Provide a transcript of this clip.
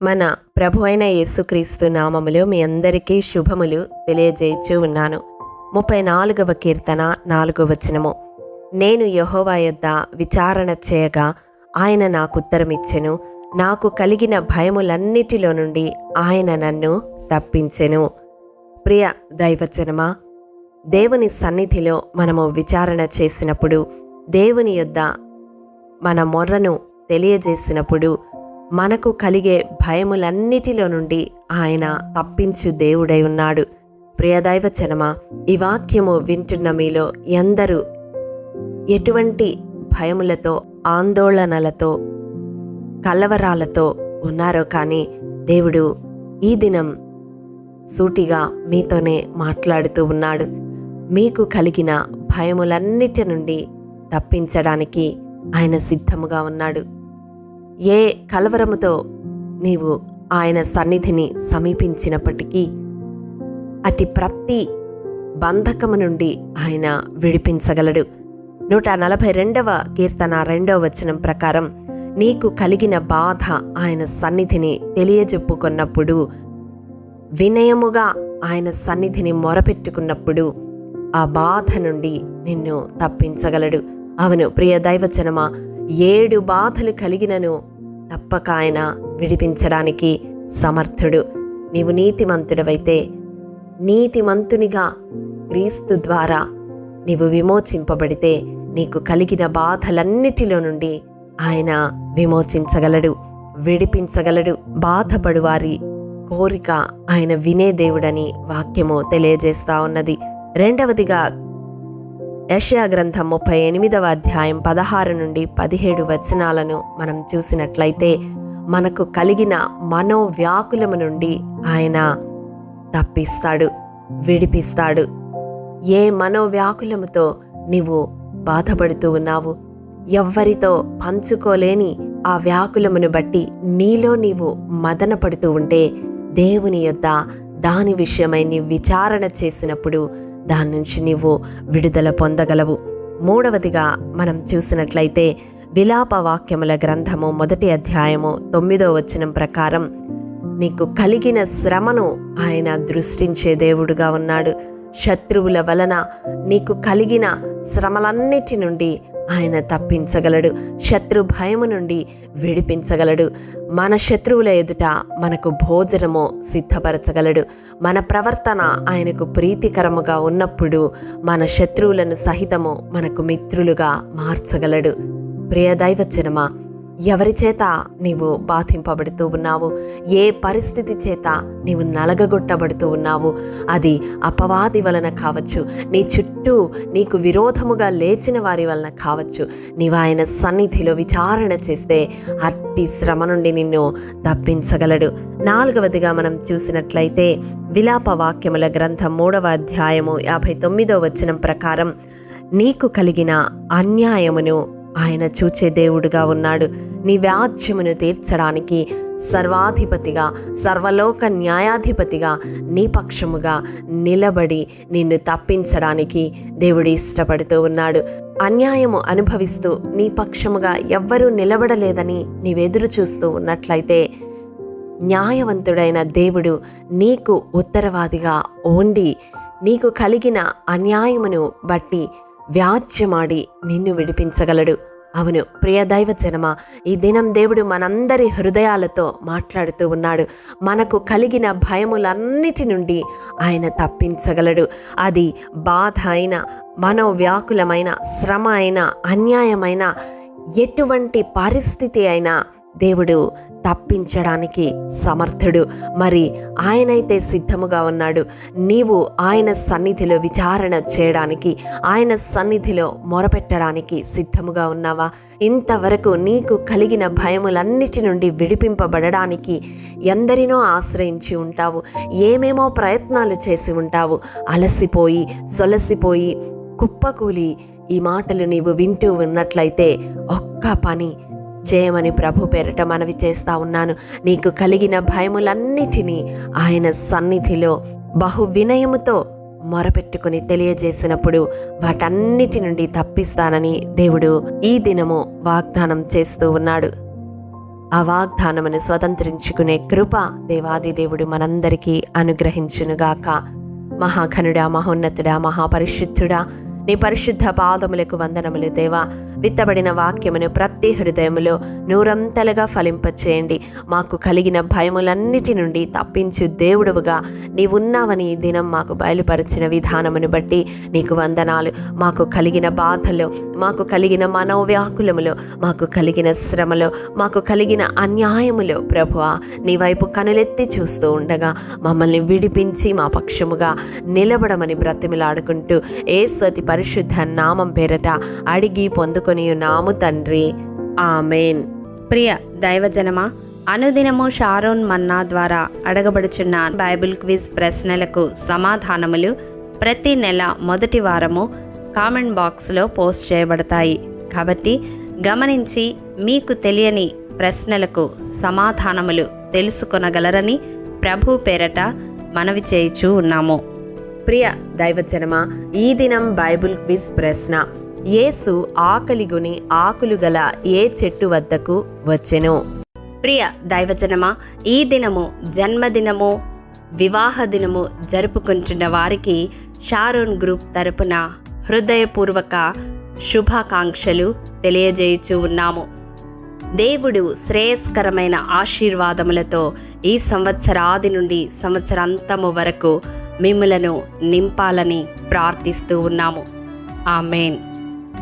మన ప్రభు అయిన యేసుక్రీస్తు నామములో మీ అందరికీ శుభములు తెలియజేయచ్చు ఉన్నాను. 34వ కీర్తన 4వ వచనము. నేను యెహోవా యొద్ద విచారణ చేయగా ఆయన నాకుత్తరమిచ్చెను. నాకు కలిగిన భయములన్నిటిలో నుండి ఆయన నన్ను తప్పించెను. ప్రియ దైవజనమా, దేవుని సన్నిధిలో మనము విచారణ చేసినప్పుడు, దేవుని యొద్ద మన మొర్రను తెలియజేసినప్పుడు మనకు కలిగే భయములన్నిటిలో నుండి ఆయన తప్పించు దేవుడై ఉన్నాడు. ప్రియదైవజనమా, ఈ వాక్యము వింటున్న మీలో ఎందరూ ఎటువంటి భయములతో, ఆందోళనలతో, కలవరాలతో ఉన్నారో కానీ దేవుడు ఈ దినం సూటిగా మీతోనే మాట్లాడుతూ ఉన్నాడు. మీకు కలిగిన భయములన్నిటి నుండి తప్పించడానికి ఆయన సిద్ధముగా ఉన్నాడు. ఏ కలవరముతో నీవు ఆయన సన్నిధిని సమీపించినప్పటికీ అటు ప్రతి బంధకము నుండి ఆయన విడిపించగలడు. 142వ కీర్తన 2వ వచనం ప్రకారం, నీకు కలిగిన బాధ ఆయన సన్నిధిని తెలియజెప్పుకున్నప్పుడు, వినయముగా ఆయన సన్నిధిని మొరపెట్టుకున్నప్పుడు ఆ బాధ నుండి నిన్ను తప్పించగలడు. అవును ప్రియ దైవజనమా, 7 బాధలు కలిగినను తప్పక ఆయన విడిపించడానికి సమర్థుడు. నీవు నీతిమంతుడవైతే, నీతిమంతునిగా క్రీస్తు ద్వారా నీవు విమోచింపబడితే, నీకు కలిగిన బాధలన్నిటిలో నుండి ఆయన విమోచించగలడు, విడిపించగలడు. బాధపడువారి కోరిక ఆయన వినే దేవుడని వాక్యము తెలియజేస్తా ఉన్నది. రెండవదిగా యెషయా గ్రంథం 38వ అధ్యాయం 16 నుండి 17 వచనాలను మనం చూసినట్లయితే, మనకు కలిగిన మనోవ్యాకులము నుండి ఆయన తప్పిస్తాడు, విడిపిస్తాడు. ఏ మనోవ్యాకులముతో నీవు బాధపడుతూ ఉన్నావు, ఎవ్వరితో పంచుకోలేని ఆ వ్యాకులమును బట్టి నీలో నీవు మదన పడుతూ ఉంటే, దేవుని యొద్ద దాని విషయమై నీవు విచారణ చేసినప్పుడు దాని నుంచి నీవు విడుదల పొందగలవు. మూడవదిగా మనం చూసినట్లయితే, విలాప వాక్యముల గ్రంథము 1వ అధ్యాయము 9వ వచనం ప్రకారం, నీకు కలిగిన శ్రమను ఆయన దృష్టించే దేవుడుగా ఉన్నాడు. శత్రువుల వలన నీకు కలిగిన శ్రమలన్నిటి నుండి ఆయన తప్పించగలడు, శత్రు భయము నుండి విడిపించగలడు. మన శత్రువుల ఎదుట మనకు భోజనము సిద్ధపరచగలడు. మన ప్రవర్తన ఆయనకు ప్రీతికరముగా ఉన్నప్పుడు మన శత్రువులను సహితము మనకు మిత్రులుగా మార్చగలడు. ప్రియ దైవజనమా, ఎవరి చేత నీవు బాధింపబడుతూ ఉన్నావు, ఏ పరిస్థితి చేత నీవు నలగగొట్టబడుతూ ఉన్నావు, అది అపవాది వలన కావచ్చు, నీ చుట్టూ నీకు విరోధముగా లేచిన వారి వలన కావచ్చు, నీవు ఆయన సన్నిధిలో విచారణ చేస్తే అట్టి శ్రమ నుండి నిన్ను తప్పించగలడు. నాలుగవదిగా మనం చూసినట్లయితే, విలాప వాక్యముల గ్రంథం 3వ అధ్యాయము 59వ వచనం ప్రకారం, నీకు కలిగిన అన్యాయమును ఆయన చూచే దేవుడుగా ఉన్నాడు. నీ వ్యాజ్యమును తీర్చడానికి సర్వాధిపతిగా, సర్వలోక న్యాయాధిపతిగా నీ పక్షముగా నిలబడి నిన్ను తప్పించడానికి దేవుడు ఇష్టపడుతూ ఉన్నాడు. అన్యాయము అనుభవిస్తూ నీ పక్షముగా ఎవ్వరూ నిలబడలేదని నీవెదురు చూస్తూ ఉన్నట్లయితే, న్యాయవంతుడైన దేవుడు నీకు ఉత్తరవాదిగా ఉండి నీకు కలిగిన అన్యాయమును బట్టి వ్యాజ్యమాడి నిన్ను విడిపించగలడు. అవును ప్రియ దైవజనమా, ఈ దినం దేవుడు మనందరి హృదయాలతో మాట్లాడుతూ ఉన్నాడు. మనకు కలిగిన భయములన్నిటి నుండి ఆయన తప్పించగలడు. అది బాధ అయినా, మనోవ్యాకులమైన, శ్రమ అయినా, అన్యాయమైన, ఎటువంటి పరిస్థితి అయినా దేవుడు తప్పించడానికి సమర్థుడు. మరి ఆయనైతే సిద్ధముగా ఉన్నాడు. నీవు ఆయన సన్నిధిలో విచారణ చేయడానికి, ఆయన సన్నిధిలో మొరపెట్టడానికి సిద్ధముగా ఉన్నావా? ఇంతవరకు నీకు కలిగిన భయములన్నిటి నుండి విడిపింపబడడానికి ఎందరినో ఆశ్రయించి ఉంటావు, ఏమేమో ప్రయత్నాలు చేసి ఉంటావు. అలసిపోయి, సొలసిపోయి, కుప్పకూలి ఈ మాటలు నీవు వింటూ ఉన్నట్లయితే ఒక్క పని చేయమని ప్రభు పేరిట మనవి చేస్తా ఉన్నాను. నీకు కలిగిన భయములన్నిటినీ ఆయన సన్నిధిలో బహు వినయముతో మొరపెట్టుకుని తెలియజేసినప్పుడు వాటన్నిటి నుండి తప్పిస్తానని దేవుడు ఈ దినము వాగ్దానం చేస్తూ ఉన్నాడు. ఆ వాగ్దానమును స్వతంత్రించుకునే కృప దేవాది దేవుడు మనందరికీ అనుగ్రహించునుగాక. మహాఘనుడా, మహోన్నతుడా, మహాపరిశుద్ధుడా, నీ పరిశుద్ధ పాదములకు వందనములు దేవా. విత్తబడిన వాక్యమును ప్రతి హృదయములో నూరంతలుగా ఫలింపచేయండి. మాకు కలిగిన భయములన్నిటి నుండి తప్పించు దేవుడువుగా నీవున్నావని ఈ దినం మాకు బయలుపరిచిన విధానమును బట్టి నీకు వందనాలు. మాకు కలిగిన బాధలో, మాకు కలిగిన మనోవ్యాకులములో, మాకు కలిగిన శ్రమలో, మాకు కలిగిన అన్యాయములో ప్రభువా నీ వైపు కనులెత్తి చూస్తూ ఉండగా మమ్మల్ని విడిపించి మా పక్షముగా నిలబడమని బ్రతిమిలాడుకుంటూ యేసు అతి పరిశుద్ధ నామం పేరట అడిగి పొందుకొని ఉన్నాము తండ్రి, ఆమెన్. ప్రియ దైవజనమా, అనుదినము షారోన్ మన్నా ద్వారా అడగబడుచున్న బైబిల్ క్విజ్ ప్రశ్నలకు సమాధానములు ప్రతి నెల మొదటి వారము కామెంట్ బాక్స్లో పోస్ట్ చేయబడతాయి. కాబట్టి గమనించి మీకు తెలియని ప్రశ్నలకు సమాధానములు తెలుసుకొనగలరని ప్రభు పేరట మనవి చేయుచూ ఉన్నాము. ప్రియ దైవజనమా, ఈ దినం బైబిల్ క్విజ్ ప్రశ్న: యేసు ఆకలిగొని ఆకులు గల ఏ చెట్టు వద్దకు వచ్చెను? ప్రియ దైవజనమా, ఈ దినము జన్మదినము, వివాహ దినము జరుపుకుంటున్న వారికి షారోన్ గ్రూప్ తరపున హృదయపూర్వక శుభాకాంక్షలు తెలియజేయుచూ ఉన్నాము. దేవుడు శ్రేయస్కరమైన ఆశీర్వాదములతో ఈ సంవత్సరాది నుండి సంవత్సరాంతము వరకు మిమ్ములను నింపాలని ప్రార్థిస్తూ ఉన్నాము. ఆమేన్.